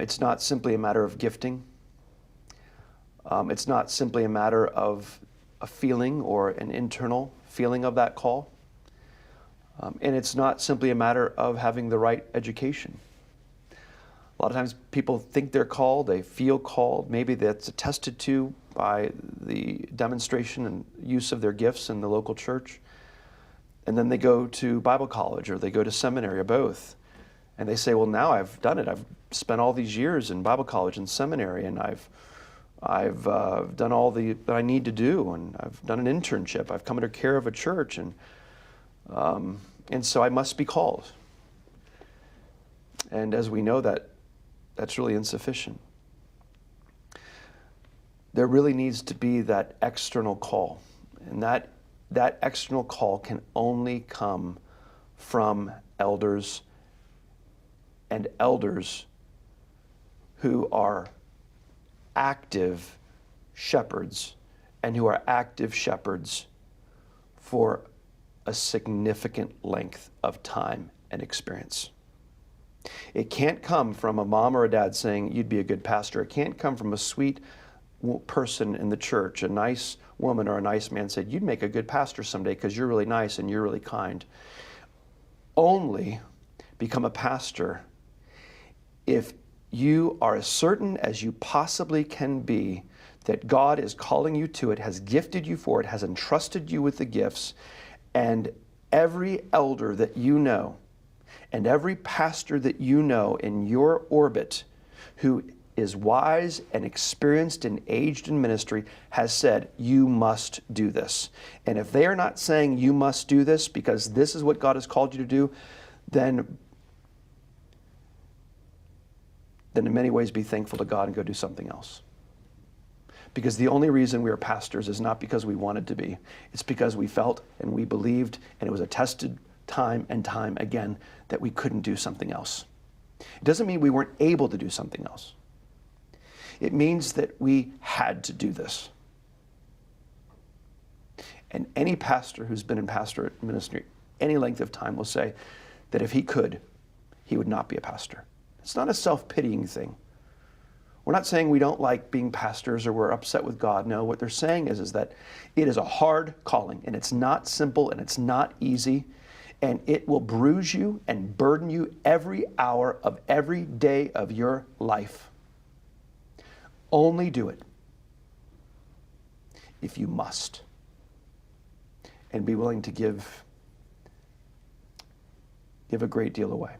It's not simply a matter of gifting. It's not simply a matter of a feeling or an internal feeling of that call. And it's not simply a matter of having the right education. A lot of times people think they're called, they feel called, maybe that's attested to by the demonstration and use of their gifts in the local church. And then they go to Bible college or they go to seminary or both. And they say, well, now I've done it. I've spent all these years in Bible college and seminary, and I've done all that I need to do, and I've done an internship. I've come under care of a church, and so I must be called. And as we know, that's really insufficient. There really needs to be that external call, and that external call can only come from elders, and elders who are active shepherds, and who are active shepherds for a significant length of time and experience. It can't come from a mom or a dad saying, you'd be a good pastor. It can't come from a sweet person in the church, a nice woman or a nice man said, you'd make a good pastor someday because you're really nice and you're really kind. Only become a pastor if you are as certain as you possibly can be that God is calling you to it, has gifted you for it, has entrusted you with the gifts, and every elder that you know, and every pastor that you know in your orbit who is wise and experienced and aged in ministry has said, you must do this. And if they are not saying you must do this because this is what God has called you to do, then in many ways be thankful to God and go do something else. Because the only reason we are pastors is not because we wanted to be. It's because we felt and we believed, and it was attested time and time again, that we couldn't do something else. It doesn't mean we weren't able to do something else. It means that we had to do this. And any pastor who's been in pastorate ministry any length of time will say that if he could, he would not be a pastor. It's not a self-pitying thing. We're not saying we don't like being pastors or we're upset with God. No, what they're saying is that it is a hard calling, and it's not simple, and it's not easy, and it will bruise you and burden you every hour of every day of your life. Only do it if you must, and be willing to give a great deal away.